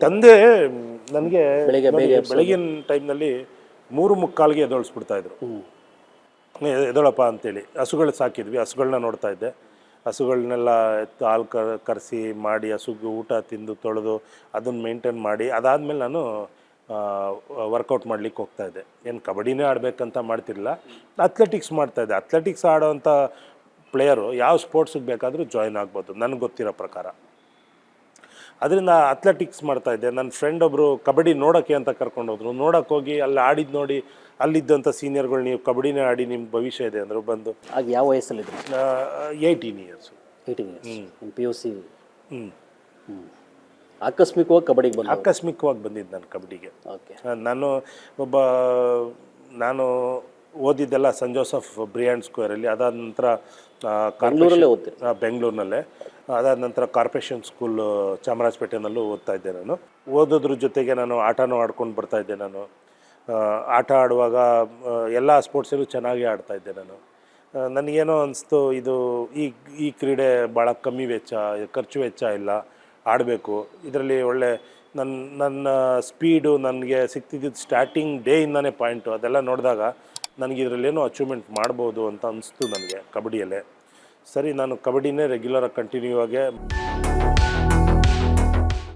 ತಂದೆ ನನಗೆ ಬೆಳಿಗ್ಗೆ ಬೆಳಗಿನ ಟೈಮ್ನಲ್ಲಿ 3:45ಗೆ ಎದ್ದೊಳಿಸ್ಬಿಡ್ತಾಯಿದ್ರು. ಎದೊಳಪ್ಪ ಅಂತೇಳಿ. ಹಸುಗಳು ಸಾಕಿದ್ವಿ, ಹಸುಗಳನ್ನ ನೋಡ್ತಾ ಇದ್ದೆ. ಹಸುಗಳನ್ನೆಲ್ಲ ಎತ್ತು ಹಾಲು ಕರೆಸಿ ಮಾಡಿ ಹಸುಗೆ ಊಟ ತಿಂದು ತೊಳೆದು ಅದನ್ನು ಮೇಂಟೈನ್ ಮಾಡಿ ಅದಾದಮೇಲೆ ನಾನು ವರ್ಕೌಟ್ ಮಾಡ್ಲಿಕ್ಕೆ ಹೋಗ್ತಾಯಿದ್ದೆ. ಏನು ಕಬಡ್ಡಿನೇ ಆಡಬೇಕಂತ ಮಾಡ್ತಿರಲಿಲ್ಲ, ಅಥ್ಲೆಟಿಕ್ಸ್ ಮಾಡ್ತಾಯಿದ್ದೆ. ಅಥ್ಲೆಟಿಕ್ಸ್ ಆಡೋವಂಥ ಪ್ಲೇಯರು ಯಾವ ಸ್ಪೋರ್ಟ್ಸಿಗೆ ಬೇಕಾದರೂ ಜಾಯ್ನ್ ಆಗ್ಬೋದು ನನಗೆ ಗೊತ್ತಿರೋ ಪ್ರಕಾರ. ಅದರಿಂದ ಅಥ್ಲೆಟಿಕ್ಸ್ ಮಾಡ್ತಾಯಿದ್ದೆ. ನನ್ನ ಫ್ರೆಂಡ್ ಒಬ್ಬರು ಕಬಡ್ಡಿ ನೋಡೋಕ್ಕೆ ಅಂತ ಕರ್ಕೊಂಡೋದ್ರು. ನೋಡೋಕ್ಕೆ ಹೋಗಿ ಅಲ್ಲಿ ಆಡಿದ್ದು ನೋಡಿ ಅಲ್ಲಿದ್ದಂಥ ಸೀನಿಯರ್ಗಳು, ನೀವು ಕಬಡ್ಡಿನೇ ಆಡಿ ನಿಮ್ಮ ಭವಿಷ್ಯ ಇದೆ ಅಂದರು. ಬಂದು ಆಗ ಯಾವ ವಯಸ್ಸಲ್ಲಿದ್ದರು? 18 ಇಯರ್ಸು. 18 ಇಯರ್ಸ್. PUC. ಹ್ಞೂ. ಆಕಸ್ಮಿಕವಾಗಿ ಕಬಡ್ಡಿಗೆ ಬಂದ? ಆಕಸ್ಮಿಕವಾಗಿ ಬಂದಿದ್ದು ನಾನು ಕಬಡ್ಡಿಗೆ. ಓಕೆ. ನಾನು ಓದಿದ್ದೆಲ್ಲ ಸೆಂಟ್ ಜೋಸೆಫ್ ಬ್ರಿಯಾಂಡ್ ಸ್ಕ್ವೇರಲ್ಲಿ. ಅದಾದ ನಂತರ ಬೆಂಗಳೂರಲ್ಲೇ ಓದ್ತೀನಿ. ಬೆಂಗಳೂರಿನಲ್ಲೇ. ಅದಾದ ನಂತರ ಕಾರ್ಪೊರೇಷನ್ ಸ್ಕೂಲು ಚಾಮರಾಜಪೇಟೆನಲ್ಲೂ ಓದ್ತಾ ಇದ್ದೆ ನಾನು. ಓದೋದ್ರ ಜೊತೆಗೆ ನಾನು ಆಟನೂ ಆಡ್ಕೊಂಡು ಬರ್ತಾಯಿದ್ದೆ. ನಾನು ಆಟ ಆಡುವಾಗ ಎಲ್ಲ ಸ್ಪೋರ್ಟ್ಸಲ್ಲೂ ಚೆನ್ನಾಗಿ ಆಡ್ತಾಯಿದ್ದೆ ನಾನು. ನನಗೇನೋ ಅನಿಸ್ತು, ಇದು ಈ ಕ್ರೀಡೆ ಭಾಳ ಕಮ್ಮಿ ವೆಚ್ಚ, ಖರ್ಚು ವೆಚ್ಚ ಇಲ್ಲ, ಆಡಬೇಕು ಇದರಲ್ಲಿ. ಒಳ್ಳೆ ನನ್ನ ಸ್ಪೀಡು ನನಗೆ ಸಿಗ್ತಿದ್ದಿದ್ದು ಸ್ಟಾರ್ಟಿಂಗ್ ಡೇಯಿಂದನೇ ಪಾಯಿಂಟು. ಅದೆಲ್ಲ ನೋಡಿದಾಗ ನನಗೆ ಇದರಲ್ಲೇನೋ ಅಚೀವ್ಮೆಂಟ್ ಮಾಡ್ಬೋದು ಅಂತ ಅನಿಸ್ತು ನನಗೆ ಕಬಡ್ಡಿಯಲ್ಲೇ. ಸರಿ, ನಾನು ಕಬಡ್ಡಿನೇ ರೆಗ್ಯುಲರಾಗಿ ಕಂಟಿನ್ಯೂ ಆಗೇ